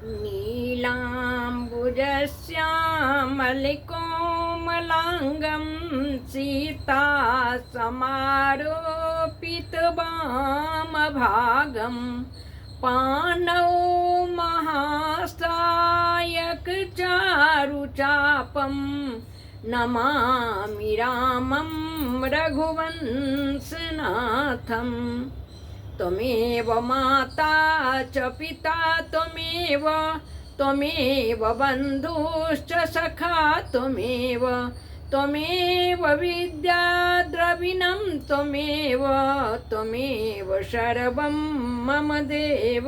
नीलाम्बुजश्यामलकोमलाङ्गं सीता समारोपितवामभागं पाणौ महासायकचारुचापं नमामि रामं रघुवंशनाथम्। त्वमेव माता च पिता त्वमेव बन्धुश्च सखा त्वमेव विद्या द्रविणं त्वमेव सर्वं मम देव।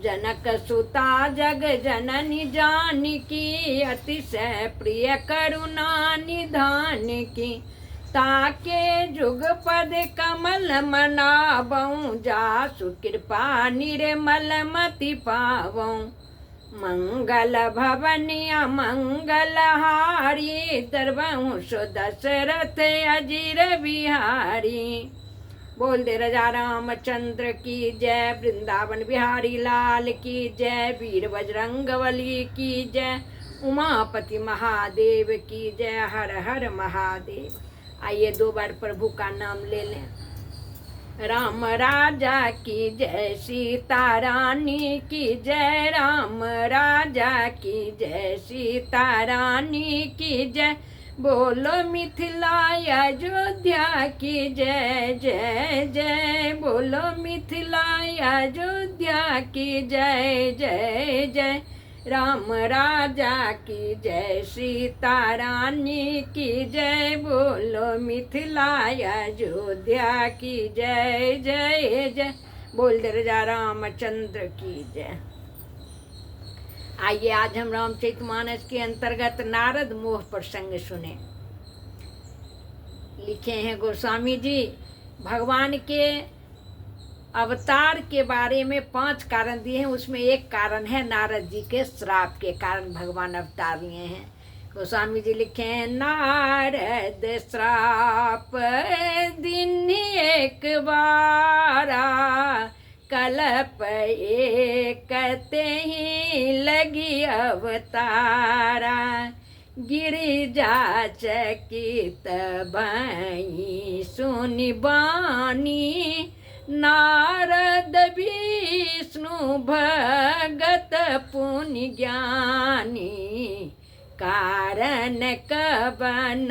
जनकसुता जगजननी जानकी अतिशय प्रिय करुणा निधानकी। ताके जुगपद कमल मनावं जासु कृपा निर्मल मति पावं। मंगल भवनी अमंगलहारी दरवंश दशरथ अजीर बिहारी। बोल दे राजा रामचंद्र की जय, वृंदावन बिहारी लाल की जय, वीर बजरंगबली की जय, उमापति महादेव की जय। हर हर महादेव। आइए 2 बार प्रभु का नाम ले लें। राम राजा की जय, सीता रानी की जय, राम राजा की जय, सीता रानी की जय। बोलो मिथिला अयोध्या की जय जय जय, बोलो मिथिला अयोध्या की जय जय जय। राम राजा की जय, सीता रानी की जय, बोलो मिथिला अयोध्या की जय जय जय। बोल दे राजा रामचंद्र की जय। आइए आज हम रामचरितमानस के अंतर्गत नारद मोह प्रसंग सुने। लिखे हैं गोस्वामी जी, भगवान के अवतार के बारे में 5 कारण दिए हैं। उसमें एक कारण है नारद जी के श्राप के कारण भगवान अवतार लिए हैं। गोस्वामी जी लिखे हैं, नारद श्राप दिन एक बारा, कल्प एकते ही लगी अवतारा। गिरिजा चकित भई सुनि बानी, नारद विष्णु भगत पुनि ज्ञानी। कारण कवन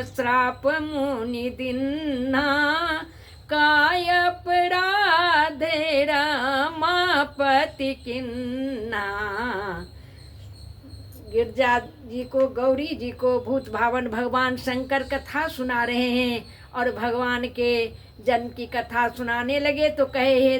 श्राप मुनि दिन्ना, काय अपराधे रमापति किन्ना। गिरजा जी को, गौरी जी को भूत भावन भगवान शंकर कथा सुना रहे हैं और भगवान के जन्म की कथा सुनाने लगे तो कहे,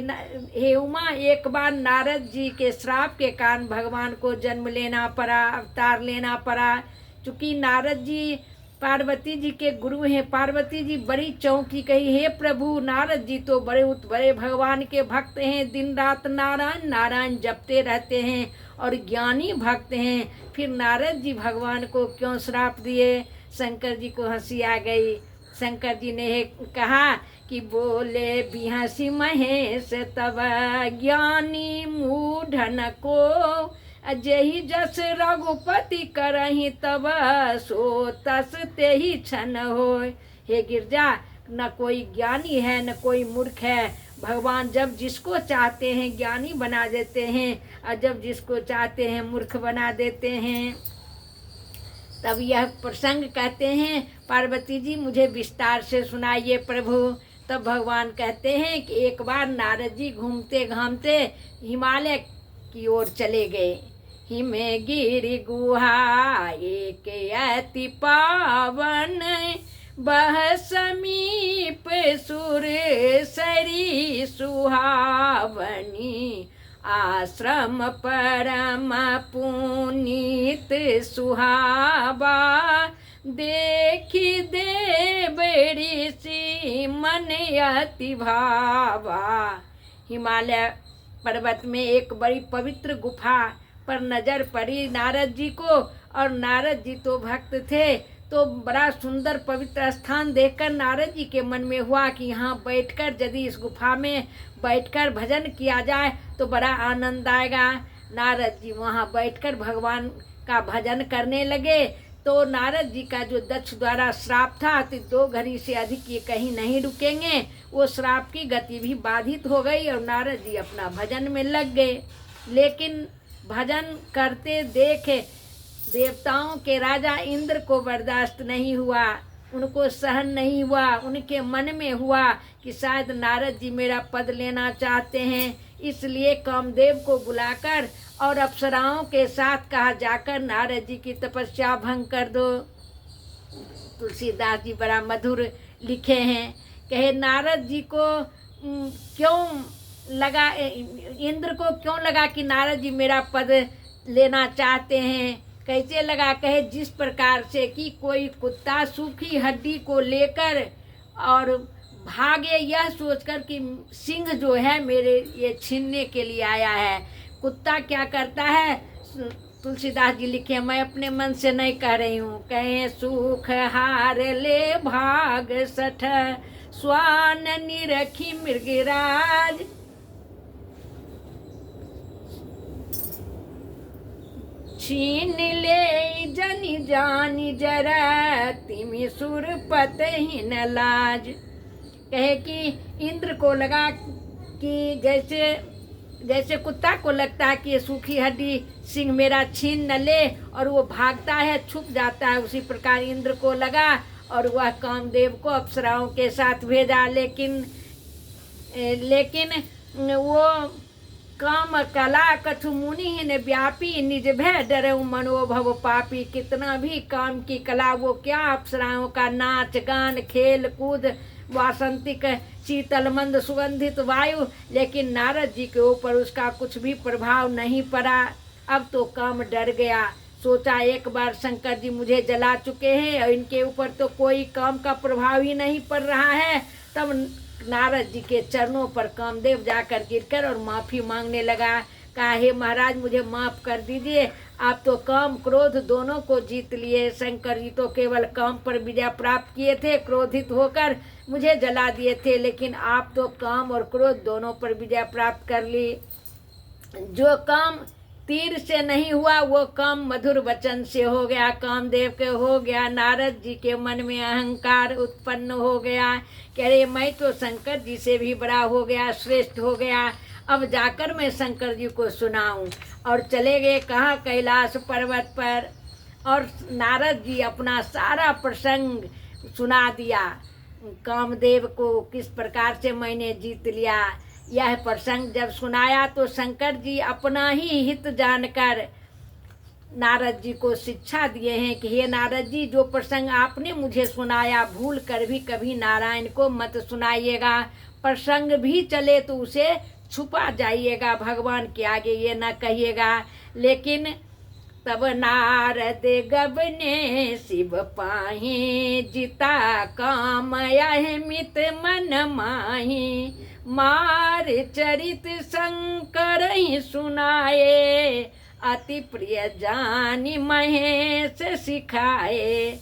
हे उमा, एक बार नारद जी के श्राप के कारण भगवान को जन्म लेना पड़ा, अवतार लेना पड़ा। चूँकि नारद जी पार्वती जी के गुरु हैं। पार्वती जी बड़ी चौंकी, कही, हे प्रभु, नारद जी तो बड़े भगवान के भक्त हैं, दिन रात नारायण नारायण जपते रहते हैं और ज्ञानी भक्त हैं, फिर नारद जी भगवान को क्यों श्राप दिए। शंकर जी को हंसी आ गई। शंकर जी ने कहा कि बोले बिहसी महेश तब ज्ञानी मूढ़न को, अजहि जस रघुपति करहि तब सो तस ते ही छन होय। हे गिरजा, न कोई ज्ञानी है न कोई मूर्ख है। भगवान जब जिसको चाहते हैं ज्ञानी बना देते हैं और जब जिसको चाहते हैं मूर्ख बना देते हैं। तब यह प्रसंग कहते हैं, पार्वती जी मुझे विस्तार से सुनाइए प्रभु। तब भगवान कहते हैं कि एक बार नारद जी घूमते घामते हिमालय की ओर चले गए। हिमे गिरि गुहा एक अति पावन, बह समीप सुर सरी सुहावनी। आश्रम परम पुनीत सुहावा, देखी देव ऋषि मन अति भावा। हिमालय पर्वत में एक बड़ी पवित्र गुफा पर नजर पड़ी नारद जी को, और नारद जी तो भक्त थे तो बड़ा सुंदर पवित्र स्थान देखकर नारद जी के मन में हुआ कि यहाँ बैठकर यदि इस गुफा में बैठकर भजन किया जाए तो बड़ा आनंद आएगा। नारद जी वहाँ बैठकर भगवान का भजन करने लगे। तो नारद जी का जो दक्ष द्वारा श्राप था कि 2 घड़ी से अधिक ये कहीं नहीं रुकेंगे, वो श्राप की गति भी बाधित हो गई और नारद जी अपना भजन में लग गए। लेकिन भजन करते देखे देवताओं के राजा इंद्र को बर्दाश्त नहीं हुआ, उनको सहन नहीं हुआ। उनके मन में हुआ कि शायद नारद जी मेरा पद लेना चाहते हैं, इसलिए कामदेव को बुलाकर और अप्सराओं के साथ कहा जाकर नारद जी की तपस्या भंग कर दो। तुलसीदास जी बड़ा मधुर लिखे हैं, कहे नारद जी को क्यों लगा, इंद्र को क्यों लगा कि नारद जी मेरा पद लेना चाहते हैं। कैसे लगा, कहे जिस प्रकार से कि कोई कुत्ता सूखी हड्डी को लेकर और भागे यह सोचकर कि सिंह जो है मेरे ये छीनने के लिए आया है। कुत्ता क्या करता है, तुलसीदास जी लिखे, मैं अपने मन से नहीं कह रही हूँ, कहे सुख हार ले भाग सठ स्वान निरखी मृगराज, छीन ले जनि जानी जरा तिमि सुर पतहीन लाज। कहे कि इंद्र को लगा कि जैसे कुत्ता को लगता है कि ये सूखी हड्डी सिंह मेरा छीन न ले और वो भागता है, छुप जाता है, उसी प्रकार इंद्र को लगा और वह कामदेव को अप्सराओं के साथ भेजा। लेकिन वो काम कला कछु मुनि ने व्यापी निज भय डरे मनोभव पापी। कितना भी काम की कला, वो क्या अप्सराओं का नाच गान खेल कूद वासंतिक शीतल मंद सुगंधित वायु, लेकिन नारद जी के ऊपर उसका कुछ भी प्रभाव नहीं पड़ा। अब तो काम डर गया, सोचा एक बार शंकर जी मुझे जला चुके हैं और इनके ऊपर तो कोई काम का प्रभाव ही नहीं पड़ रहा है। तब नारद जी के चरणों पर कामदेव जाकर गिरकर और माफ़ी मांगने लगा, कहा हे महाराज मुझे माफ़ कर दीजिए, आप तो काम क्रोध दोनों को जीत लिए। शंकर जी तो केवल काम पर विजय प्राप्त किए थे, क्रोधित होकर मुझे जला दिए थे, लेकिन आप तो काम और क्रोध दोनों पर विजय प्राप्त कर ली। जो काम तीर से नहीं हुआ वो काम मधुर वचन से हो गया, कामदेव के हो गया। नारद जी के मन में अहंकार उत्पन्न हो गया कि अरे मैं तो शंकर जी से भी बड़ा हो गया, श्रेष्ठ हो गया, अब जाकर मैं शंकर जी को सुनाऊं। और चले गए कहाँ, कैलाश पर्वत पर, और नारद जी अपना सारा प्रसंग सुना दिया कामदेव को, किस प्रकार से मैंने जीत लिया। यह प्रसंग जब सुनाया तो शंकर जी अपना ही हित जानकर नारद जी को शिक्षा दिए हैं कि हे नारद जी, जो प्रसंग आपने मुझे सुनाया भूल कर भी कभी नारायण को मत सुनाइएगा, प्रसंग भी चले तो उसे छुपा जाइएगा, भगवान के आगे ये न कहिएगा। लेकिन तब नारद गबने शिव पाहे जिता काम यह मित मन माही, मार चरित शंकर ही सुनाए, अति प्रिय जानी महेश सिखाए।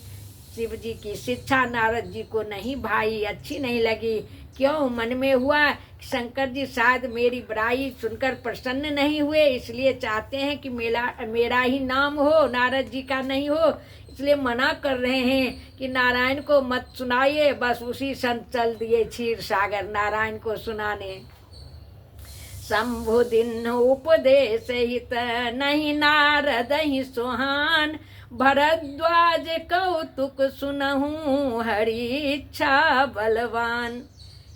शिव जी की शिक्षा नारद जी को नहीं भाई, अच्छी नहीं लगी। क्यों, मन में हुआ शंकर जी शायद मेरी बुराई सुनकर प्रसन्न नहीं हुए, इसलिए चाहते हैं कि मेरा ही नाम हो, नारद जी का नहीं हो, इसलिए मना कर रहे हैं कि नारायण को मत सुनाइए। बस उसी संत चल दिए क्षीर सागर नारायण को सुनाने। शंभु दिन उपदेश हित नहीं नारद ही सुहान, भरद्वाज कौतुक सुनहूं हरि इच्छा बलवान।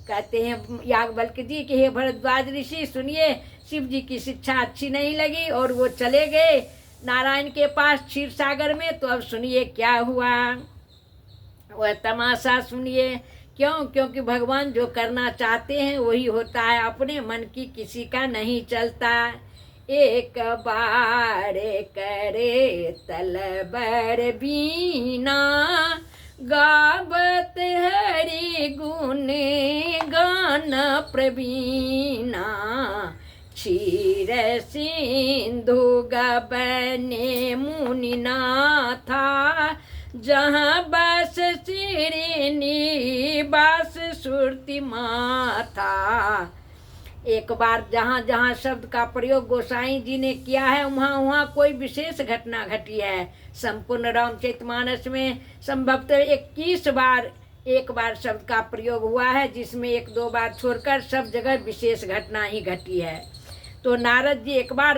कहते हैं याज्ञवल्क्य जी कि हे भरद्वाज ऋषि सुनिए, शिव जी की शिक्षा अच्छी नहीं लगी और वो चले गए नारायण के पास क्षीर सागर में। तो अब सुनिए क्या हुआ, वह तमाशा सुनिए। क्यों, क्योंकि भगवान जो करना चाहते हैं वही होता है, अपने मन की किसी का नहीं चलता। एक बार करे तलबर बीना, गावत हरि गुण गान प्रवीणा, क्षीर सिंधु गबने मुनिनाथा, जहाँ बस श्रीनिवास सुरति माता। एक बार जहाँ जहाँ शब्द का प्रयोग गोसाई जी ने किया है वहाँ वहाँ कोई विशेष घटना घटी है। संपूर्ण रामचरितमानस में संभवतः 21 बार एक बार शब्द का प्रयोग हुआ है, जिसमें 1-2 बार छोड़कर सब जगह विशेष घटना ही घटी है। तो नारद जी एक बार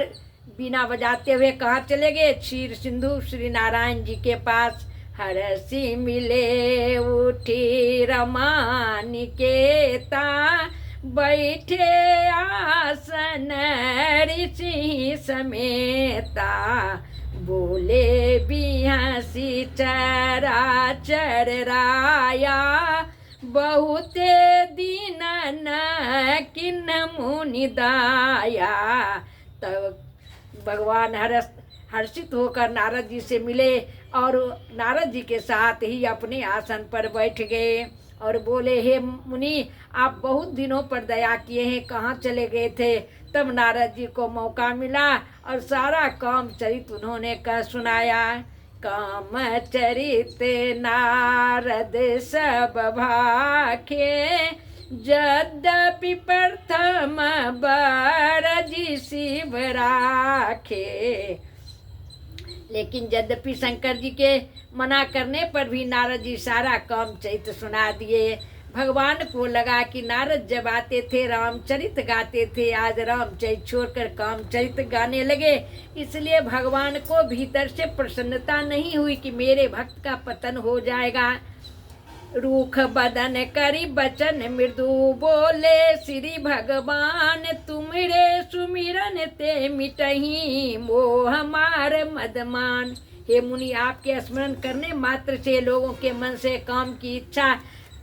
बीना बजाते हुए कहाँ चले गए? क्षीर सिंधु श्री नारायण जी के पास। हरसी मिले उठी रमा निकेता, बैठे आसन ऋषि समेता, बोले बिहसी चराचर राया, बहुते दीनन किन मुनि दाया। तब भगवान हर्षित होकर नारद जी से मिले और नारद जी के साथ ही अपने आसन पर बैठ गए और बोले, हे मुनि, आप बहुत दिनों पर दया किए हैं, कहाँ चले गए थे? तब नारद जी को मौका मिला और सारा काम चरित उन्होंने कह सुनाया। काम चरित नारद सब भाखे, यद्यपि प्रथम बरजी शिव राखे। लेकिन यद्यपि शंकर जी के मना करने पर भी नारद जी सारा काम चरित सुना दिए। भगवान को लगा कि नारद जब आते थे रामचरित गाते थे, आज रामचरित छोड़कर कामचरित गाने लगे। इसलिए भगवान को भीतर से प्रसन्नता नहीं हुई कि मेरे भक्त का पतन हो जाएगा। रूख बदन करी बचन मृदु, बोले श्री भगवान, तुमरे सुमिरन ते मिटही मोह मार मदमान। हे मुनि, आपके स्मरण करने मात्र से लोगों के मन से काम की इच्छा,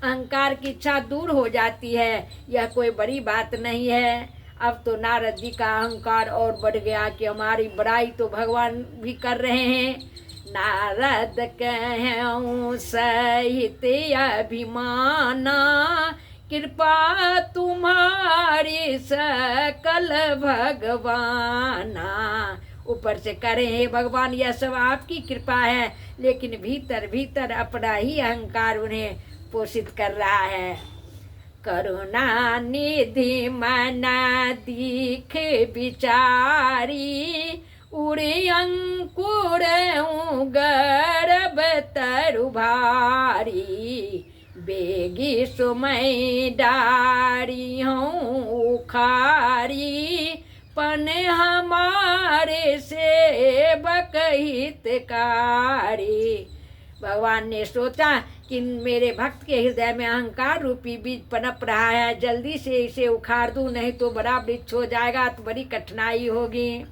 अहंकार की इच्छा दूर हो जाती है। यह कोई बड़ी बात नहीं है। अब तो नारद जी का अहंकार और बढ़ गया कि हमारी बड़ाई तो भगवान भी कर रहे हैं। नारद कहूँ सहित अभिमाना, कृपा तुम्हारी सकल भगवाना। ऊपर से करें, हे भगवान, यह सब आपकी कृपा है, लेकिन भीतर भीतर अपना ही अहंकार उन्हें पोषित कर रहा है। करुणा निधि मना दीख विचारी, उड़े अंकुर गर्भ तरु भारी। बेगी सुमय डारी हूँ उखारी, पन हमारे सेवक हितकारी। भगवान ने सोचा कि मेरे भक्त के हृदय में अहंकार रूपी बीज पनप रहा है, जल्दी से इसे उखाड़ दूं, नहीं तो बड़ा वृक्ष हो जाएगा तो बड़ी कठिनाई होगी।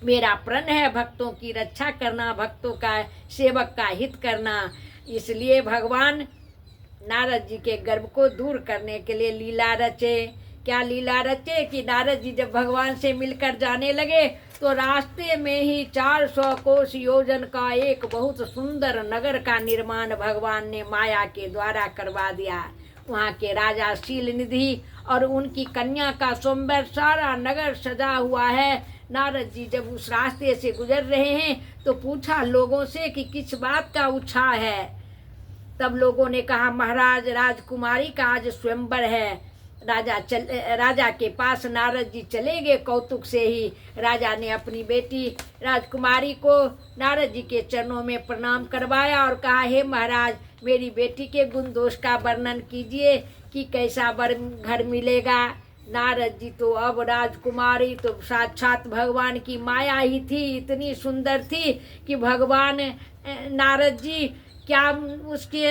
मेरा प्रण है भक्तों की रक्षा करना, भक्तों का सेवक का हित करना। इसलिए भगवान नारद जी के गर्भ को दूर करने के लिए लीला रचे। क्या लीला रचे कि नारद जी जब भगवान से मिलकर जाने लगे तो रास्ते में ही 400 कोस योजन का एक बहुत सुंदर नगर का निर्माण भगवान ने माया के द्वारा करवा दिया। वहाँ के राजा शीलनिधि और उनकी कन्या का सौंदर्य, सारा नगर सजा हुआ है। नारद जी जब उस रास्ते से गुजर रहे हैं तो पूछा लोगों से कि किस बात का उत्साह है। तब लोगों ने कहा, महाराज, राजकुमारी का आज स्वयंवर है। राजा के पास नारद जी चले गए। कौतुक से ही राजा ने अपनी बेटी राजकुमारी को नारद जी के चरणों में प्रणाम करवाया और कहा, हे महाराज, मेरी बेटी के गुण दोष का वर्णन कीजिए कि कैसा वर घर मिलेगा। नारद जी तो अब राजकुमारी तो साक्षात भगवान की माया ही थी, इतनी सुंदर थी कि भगवान नारद जी क्या उसके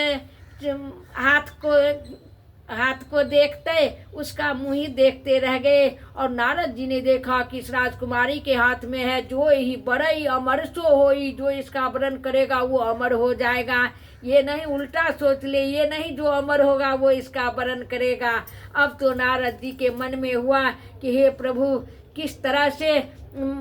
हाथ को देखते उसका मुँह ही देखते रह गए। और नारद जी ने देखा कि इस राजकुमारी के हाथ में है जो ही बड़ई अमर सो होई, जो इसका वरण करेगा वो अमर हो जाएगा। ये नहीं उल्टा सोच ले, ये नहीं जो अमर होगा वो इसका वरण करेगा। अब तो नारद जी के मन में हुआ कि हे प्रभु, किस तरह से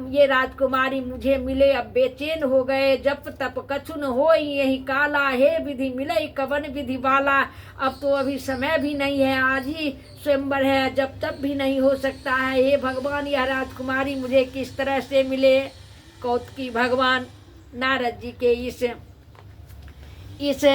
ये राजकुमारी मुझे मिले। अब बेचैन हो गए। जप तप कछु न हो यही काला, हे विधि मिले कवन विधि वाला। अब तो अभी समय भी नहीं है, आज ही स्वयंवर है, जब तब भी नहीं हो सकता है। हे भगवान, यह राजकुमारी मुझे किस तरह से मिले। कौतुकी भगवान नारद जी के इस इस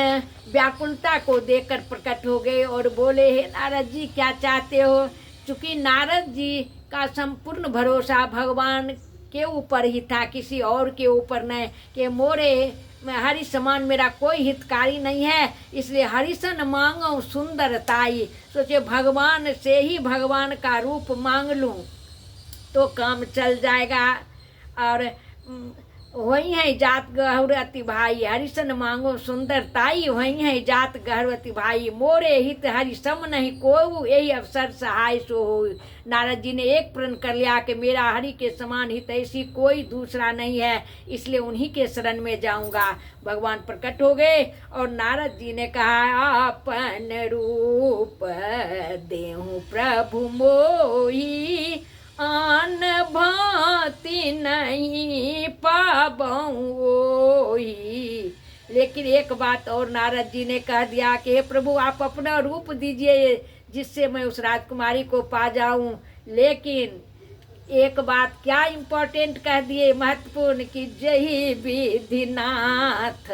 व्याकुलता को देखकर प्रकट हो गए और बोले, हे नारद जी क्या चाहते हो। चूंकि नारद जी का संपूर्ण भरोसा भगवान के ऊपर ही था, किसी और के ऊपर नहीं, कि मोरे हरि समान मेरा कोई हितकारी नहीं है, इसलिए हरिसन मांगो सुंदरताई। सोचे भगवान से ही भगवान का रूप मांग लूं तो काम चल जाएगा। और वही है जात गहरवती भाई, हरिसन मांगो सुंदरताई, वही है जात गहरवती भाई, मोरे हित हरि सम नहीं को, यही अवसर सहाय सो हो। नारद जी ने एक प्रण कर लिया कि मेरा हरि के समान हित ऐसी कोई दूसरा नहीं है, इसलिए उन्हीं के शरण में जाऊंगा। भगवान प्रकट हो गए और नारद जी ने कहा, आपन रूप देहु प्रभु मोही, आन भांति नहीं पाबऊँ। लेकिन एक बात और नारद जी ने कह दिया कि हे प्रभु आप अपना रूप दीजिए जिससे मैं उस राजकुमारी को पा जाऊं। लेकिन एक बात क्या इम्पोर्टेंट कह दिए, महत्वपूर्ण, कि जही विधिनाथ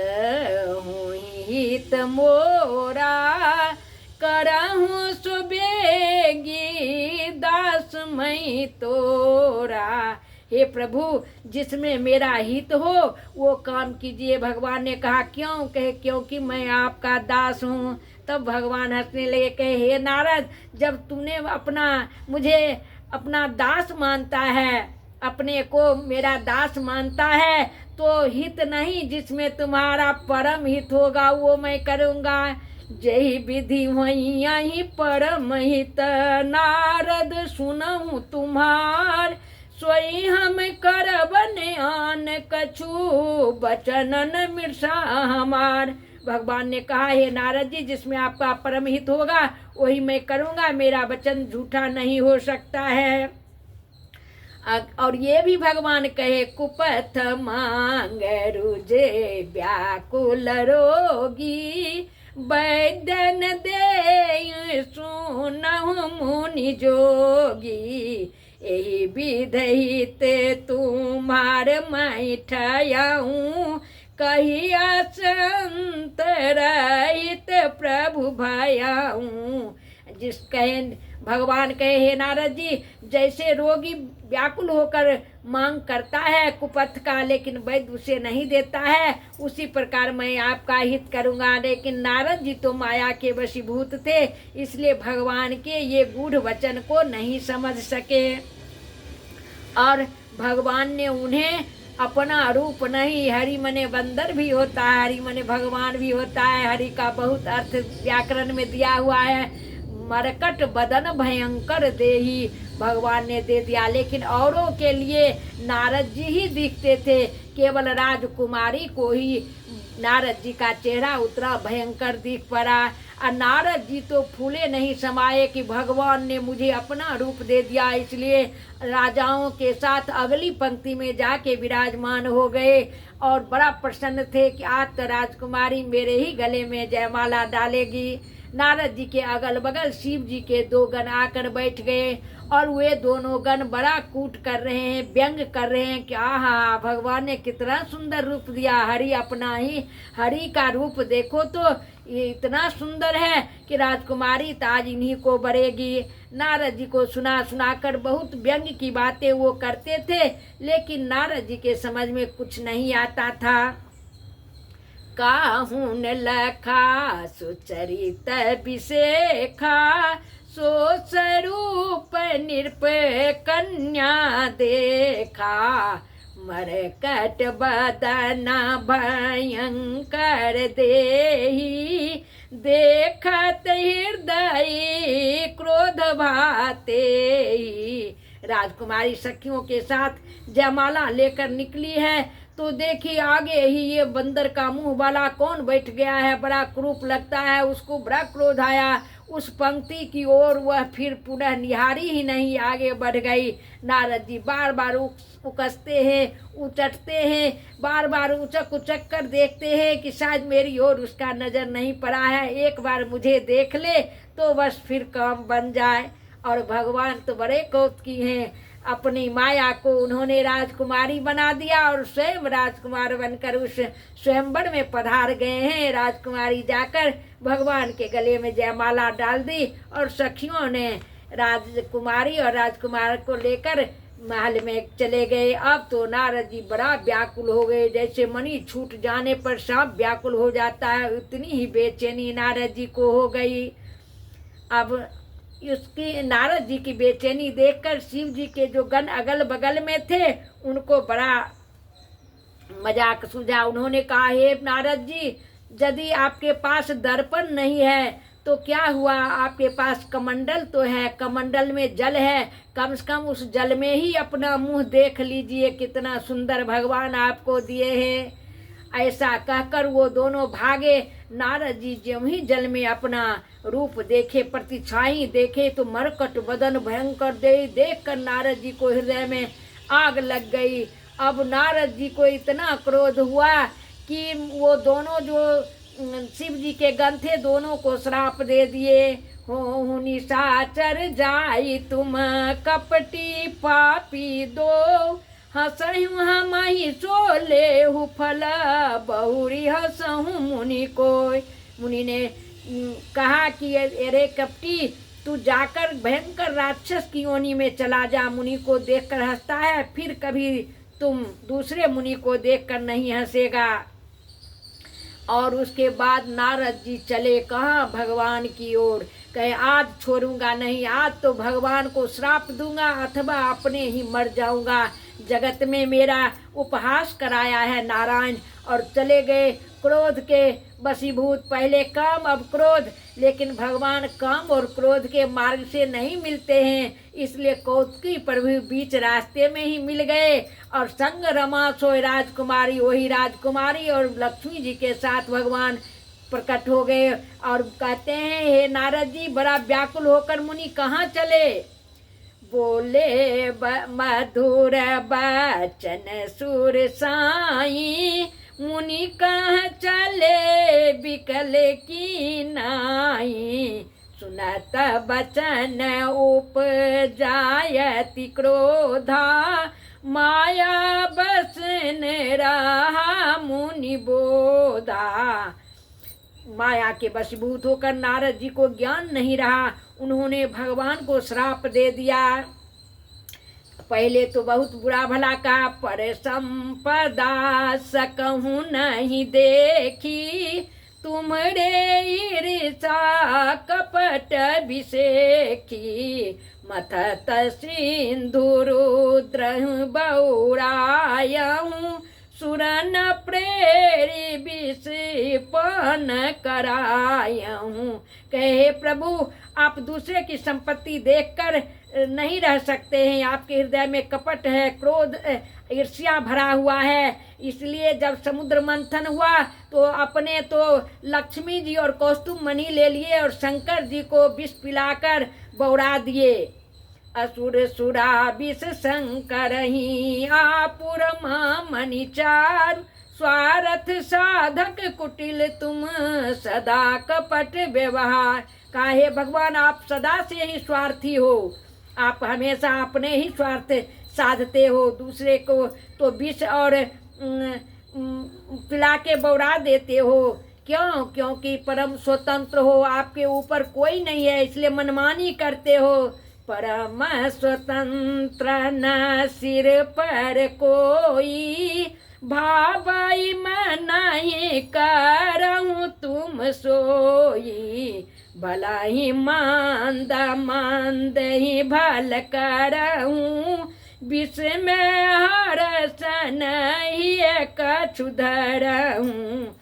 हुई त मोरा, करहूँ सुबेगी दास मैं तोरा। हे प्रभु जिसमें मेरा हित हो वो काम कीजिए। भगवान ने कहा क्यों, कहे क्योंकि मैं आपका दास हूँ। तब भगवान हंसने लगे, कहे हे नारद जब तूने मुझे अपना दास मानता है, अपने को मेरा दास मानता है, तो हित नहीं जिसमें तुम्हारा परम हित होगा वो मैं करूँगा। जय विधि वही परम हित, नारद सुनहु तुम्हार, सोई हम करबन आन कछु, बचनन मिर्षा हमार। भगवान ने कहा हे नारद जी जिसमें आपका परम हित होगा वही मैं करूँगा, मेरा वचन झूठा नहीं हो सकता है। और ये भी भगवान कहे, कुपथ मांग रुजे व्याकुल रोगी, वैद्यन दे सुनहु मुनि जोगी, यही विधहित तुम्हार मैं ठयाऊँ, कहिया संत रहित प्रभु भयाऊँ। जिस कहे भगवान कहे हे नारद जी जैसे रोगी व्याकुल होकर मांग करता है कुपथ का, लेकिन वैद्य उसे नहीं देता है, उसी प्रकार मैं आपका हित करूँगा। लेकिन नारद जी तो माया के वशीभूत थे, इसलिए भगवान के ये गूढ़ वचन को नहीं समझ सके। और भगवान ने उन्हें अपना रूप नहीं, हरि मने बंदर भी होता है, हरि मने भगवान भी होता है, हरि का बहुत अर्थ व्याकरण में दिया हुआ है। मरकट बदन भयंकर देही भगवान ने दे दिया, लेकिन औरों के लिए नारद जी ही दिखते थे, केवल राजकुमारी को ही नारद जी का चेहरा उतरा भयंकर दिख पड़ा। और नारद जी तो फूले नहीं समाये कि भगवान ने मुझे अपना रूप दे दिया, इसलिए राजाओं के साथ अगली पंक्ति में जाके विराजमान हो गए और बड़ा प्रसन्न थे कि आज तो राजकुमारी मेरे ही गले में जयमाला डालेगी। नारद जी के अगल बगल शिव जी के 2 गण आकर बैठ गए और वे दोनों गण बड़ा कूट कर रहे हैं, व्यंग कर रहे हैं कि आहा भगवान ने कितना सुंदर रूप दिया, हरि अपना ही, हरि का रूप देखो तो ये इतना सुंदर है कि राजकुमारी ताज इन्हीं को बरेगी। नारद जी को सुनाकर बहुत व्यंग की बातें वो करते थे, लेकिन नारद जी के समझ में कुछ नहीं आता था। काहुन लखा सुचरित विशेखा, सो स्वरूप निरप कन्या देखा, मरकट बदना भयंकर देही, देखत हृदय क्रोध भाते। राजकुमारी सखियों के साथ जयमाला लेकर निकली है तो देखिए आगे ही ये बंदर का मुंह वाला कौन बैठ गया है, बड़ा क्रूप लगता है, उसको बड़ा क्रोध आया। उस पंक्ति की ओर वह फिर पुनः निहारी ही नहीं, आगे बढ़ गई। नारद जी बार बार उकसते हैं, उचटते हैं, बार बार उचक उचक कर देखते हैं कि शायद मेरी ओर उसका नज़र नहीं पड़ा है, एक बार मुझे देख ले तो बस फिर काम बन जाए। और भगवान तो बड़े कौतुकी हैं, अपनी माया को उन्होंने राजकुमारी बना दिया और स्वयं राजकुमार बनकर उस स्वयंवर में पधार गए हैं। राजकुमारी जाकर भगवान के गले में जयमाला डाल दी और सखियों ने राजकुमारी और राजकुमार को लेकर महल में चले गए। अब तो नारद जी बड़ा व्याकुल हो गए, जैसे मणि छूट जाने पर सांप व्याकुल हो जाता है, उतनी ही बेचैनी नारद जी को हो गई। अब उसकी नारद जी की बेचैनी देखकर शिव जी के जो गण अगल बगल में थे उनको बड़ा मजाक सूझा। उन्होंने कहा, हे नारद जी, यदि आपके पास दर्पण नहीं है तो क्या हुआ, आपके पास कमंडल तो है, कमंडल में जल है, कम से कम उस जल में ही अपना मुंह देख लीजिए, कितना सुंदर भगवान आपको दिए हैं। ऐसा कहकर वो दोनों भागे। नारद जी जब ही जल में अपना रूप देखे, प्रतिछाई देखे तो मरकट बदन भयंकर देख कर नारद जी को हृदय में आग लग गई। अब नारद जी को इतना क्रोध हुआ कि वो दोनों जो शिव जी के गण थे दोनों को श्राप दे दिए। हो निशाचर जाई तुम कपटी पापी दो, हंसहु हम ही सोले हु फल बहुरी हंसहु मुनि को। मुनि ने कहा कि अरे कपटी, तू जाकर भयंकर राक्षस की योनि में चला जा। मुनि को देखकर हंसता है, फिर कभी तुम दूसरे मुनि को देखकर नहीं हंसेगा। और उसके बाद नारद जी चले कहाँ, भगवान की ओर। कहे आज छोड़ूंगा नहीं, आज तो भगवान को श्राप दूंगा अथवा अपने ही मर जाऊंगा। जगत में मेरा उपहास कराया है नारायण। और चले गए क्रोध के वशीभूत, पहले काम अब क्रोध। लेकिन भगवान काम और क्रोध के मार्ग से नहीं मिलते हैं, इसलिए कौतुकी प्रभु बीच रास्ते में ही मिल गए। और संग रमा सोई राजकुमारी, वही राजकुमारी और लक्ष्मी जी के साथ भगवान प्रकट हो गए। और कहते हैं, हे नारद जी, बड़ा व्याकुल होकर मुनि कहाँ चले। बोले मधुर बचन सुर साई, मुनि कहाँ चले बिकल की नाई। सुनत बचन उपजायति क्रोधा, माया बसन रहा मुनि बोधा। माया के वशीभूत होकर नारद जी को ज्ञान नहीं रहा, उन्होंने भगवान को श्राप दे दिया। पहले तो बहुत बुरा भला कहा, पर संपदा सकहूँ नहीं देखी, तुमरे ईर्षा कपट विषेखी। मथत सिंधु रुद्र बौरायहूँ, सुरन प्रेरी विषपन करायहूँ। कहे प्रभु, आप दूसरे की संपत्ति देखकर नहीं रह सकते हैं, आपके हृदय में कपट है, क्रोध ईर्ष्या भरा हुआ है। इसलिए जब समुद्र मंथन हुआ तो अपने तो लक्ष्मी जी और कौस्तुभ मणि ले लिए और शंकर जी को विष पिलाकर बौरा दिए। असुर सुरा विष शंकर ही आपुर मणि चार, स्वार्थ साधक कुटिल तुम सदा कपट व्यवहार। काहे भगवान, आप सदा से ही स्वार्थी हो, आप हमेशा अपने ही स्वार्थ साधते हो, दूसरे को तो विष और पिला के बौरा देते हो। क्यों? क्योंकि परम स्वतंत्र हो, आपके ऊपर कोई नहीं है, इसलिए मनमानी करते हो। परम स्वतंत्र न सिर पर कोई, भावई मनाही करहूँ तुम सोई। भला ही मंद मंद ही भल करहूँ, विष में हर्षन ही कछु धरहूँ।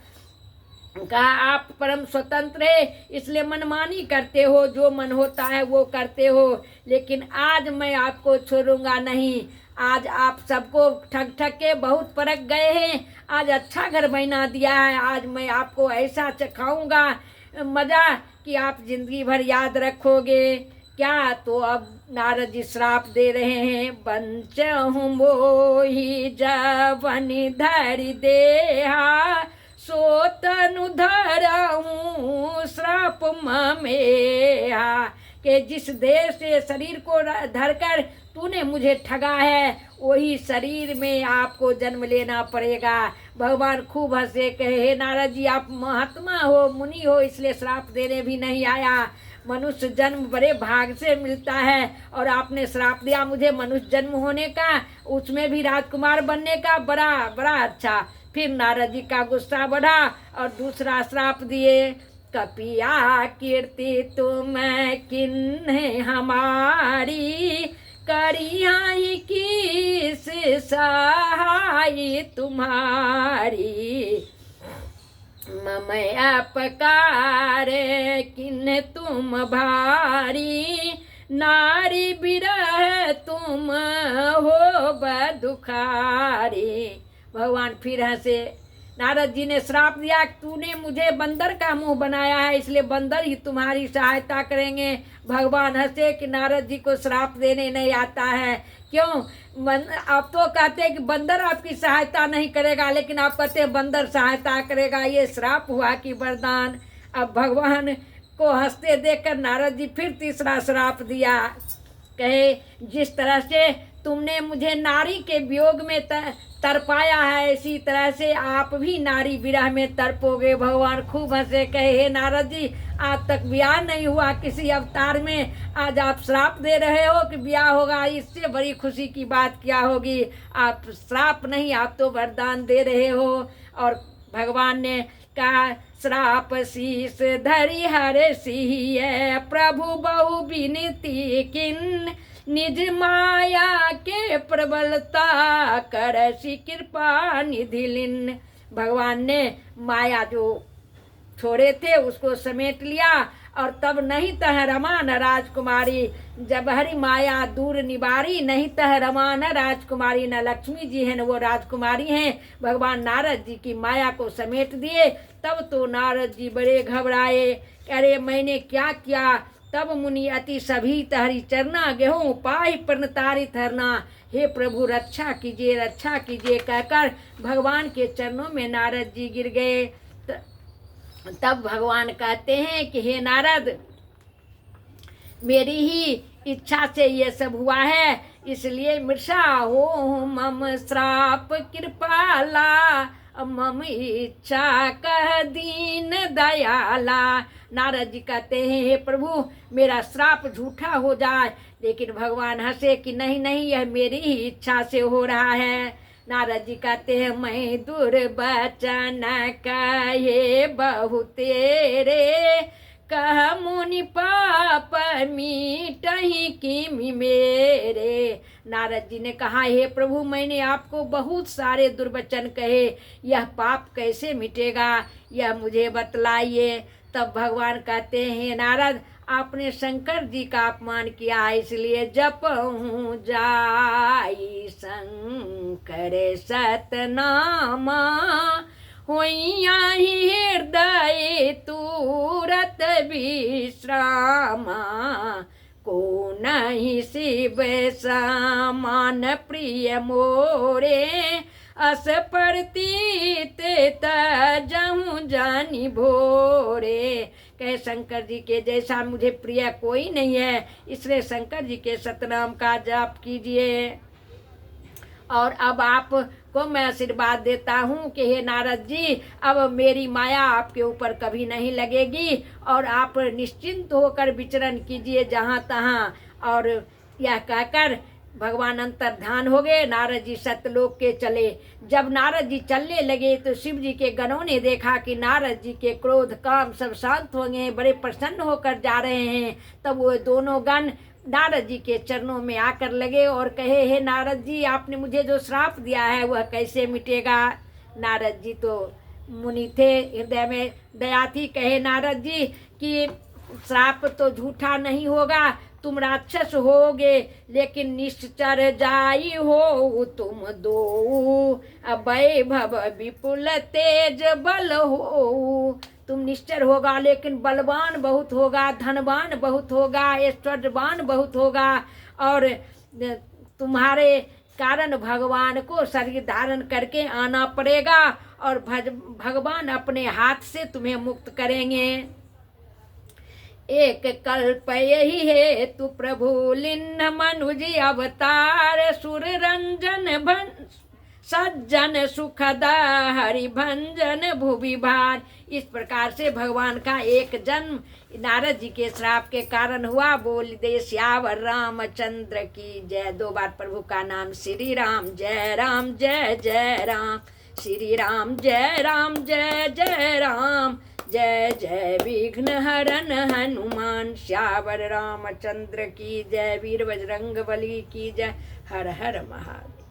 कहा आप परम स्वतंत्र है, इसलिए मनमानी करते हो, जो मन होता है वो करते हो। लेकिन आज मैं आपको छोड़ूंगा नहीं। आज आप सबको ठग ठग के बहुत परख गए हैं, आज अच्छा घर बना दिया है। आज मैं आपको ऐसा चखाऊंगा मजा कि आप जिंदगी भर याद रखोगे। क्या? तो अब नारद जी श्राप दे रहे हैं, बंचहूँ मोहि जवन धरि देहा, सो तनु धरहूँ श्राप ममेहा। कि जिस देह से शरीर को धरकर तूने मुझे ठगा है वही शरीर में आपको जन्म लेना पड़ेगा। भगवान खूब हंसे, कहे हे नारद जी आप महात्मा हो, मुनि हो, इसलिए श्राप देने भी नहीं आया। मनुष्य जन्म बड़े भाग से मिलता है और आपने श्राप दिया मुझे मनुष्य जन्म होने का, उसमें भी राजकुमार बनने का, बड़ा बड़ा अच्छा। फिर नारद जी का गुस्सा बढ़ा और दूसरा श्राप दिए, कपिया कीर्ति तुम किन्ह हमारी, करिया ही किस सहाय तुम्हारी, मम अपकार किन तुम भारी, नारी बिरह तुम हो बदुखारी। भगवान फिर हंसे। नारद जी ने श्राप दिया, तूने मुझे बंदर का मुंह बनाया है इसलिए बंदर ही तुम्हारी सहायता करेंगे। भगवान हंसे कि नारद जी को श्राप देने नहीं आता है। क्यों? आप तो कहते हैं कि बंदर आपकी सहायता नहीं करेगा, लेकिन आप कहते हैं बंदर सहायता करेगा। ये श्राप हुआ कि वरदान? अब भगवान को हंसते देखकर नारद जी फिर तीसरा श्राप दिया। कहे जिस तरह से तुमने मुझे नारी के वियोग में तड़पाया है इसी तरह से आप भी नारी विरह में तड़पोगे। भगवान खूब हंसे, कहे हे नारद जी आज तक ब्याह नहीं हुआ किसी अवतार में, आज आप श्राप दे रहे हो कि ब्याह होगा, इससे बड़ी खुशी की बात क्या होगी। आप श्राप नहीं, आप तो वरदान दे रहे हो। और भगवान ने कहा श्राप शीस धरि हर सिहिय, प्रभु बहु विनती किन, निज माया के प्रबलता करसी कृपा निधि लिन। भगवान ने माया जो छोड़े थे उसको समेट लिया और तब नहीं तह रमा न राजकुमारी, जब हरि माया दूर निवारी, नहीं तह रमा न राजकुमारी। न लक्ष्मी जी हैं न वो राजकुमारी हैं। भगवान नारद जी की माया को समेट दिए। तब तो नारद जी बड़े घबराए, अरे मैंने क्या किया। तब मुनि अति सभी तहरी चरना, गेहूँ पाहि प्रणतारी थरना। हे प्रभु रक्षा कीजिए रक्षा कीजिए कहकर भगवान के चरणों में नारद जी गिर गए। तब भगवान कहते हैं कि हे नारद मेरी ही इच्छा से ये सब हुआ है, इसलिए मृषा हो मम श्राप कृपाला, मम इच्छा कह दीन दयाला। नारद जी कहते हैं हे प्रभु मेरा श्राप झूठा हो जाए, लेकिन भगवान हंसे कि नहीं नहीं यह मेरी ही इच्छा से हो रहा है। नारद जी कहते हैं मैं दुर्वचन कहे बहु तेरे, कह मुनि पाप मीटहि किमि मेरे। नारद जी ने कहा हे प्रभु मैंने आपको बहुत सारे दुर्वचन कहे, यह पाप कैसे मिटेगा यह मुझे बतलाइए। तब भगवान कहते हैं नारद आपने शंकर जी का अपमान किया इसलिए जपहूँ जाई शंकर सतनामा, होइया ही हृदय तुरत विश्रामा, को नहीं शिव समान प्रिय मोरे, अस प्रतीत तजहु जानी भोरे। कहे शंकर जी के जैसा मुझे प्रिय कोई नहीं है, इसलिए शंकर जी के सतनाम का जाप कीजिए। और अब आपको मैं आशीर्वाद देता हूँ कि हे नारद जी अब मेरी माया आपके ऊपर कभी नहीं लगेगी और आप निश्चिंत होकर विचरण कीजिए जहाँ तहाँ। और यह कहकर भगवान अंतर्धान हो गए। नारद जी सतलोक के चले। जब नारद जी चलने लगे तो शिव जी के गणों ने देखा कि नारद जी के क्रोध काम सब शांत हो गए, बड़े प्रसन्न होकर जा रहे हैं। तब वो दोनों गण नारद जी के चरणों में आकर लगे और कहे हे नारद जी आपने मुझे जो श्राप दिया है वह कैसे मिटेगा। नारद जी तो मुनि थे, हृदय में दया थी। कहे नारद जी कि श्राप तो झूठा नहीं होगा, तुम राक्षस होगे लेकिन निश्चर जाई हो तुम दो, वैभव विपुल तेज बल हो। तुम निश्चर होगा लेकिन बलवान बहुत होगा, धनवान बहुत होगा, ऐश्वर्यवान बहुत होगा और तुम्हारे कारण भगवान को शरीर धारण करके आना पड़ेगा और भगवान अपने हाथ से तुम्हें मुक्त करेंगे। एक कल्प यही है तू प्रभु लिन्न मनुज अवतार सुर रंजन भन सज्जन सुखदा हरि भंजन भुवि भार। इस प्रकार से भगवान का एक जन्म नारद जी के श्राप के कारण हुआ। बोल दे श्यावर रामचंद्र की जय। 2 बार प्रभु का नाम श्री राम जय जय राम, श्री राम जय जय राम, जय जय विघ्न हरन हनुमान। श्यावर रामचंद्र की जय, वीर बजरंग बली की जय। हर हर महादेव।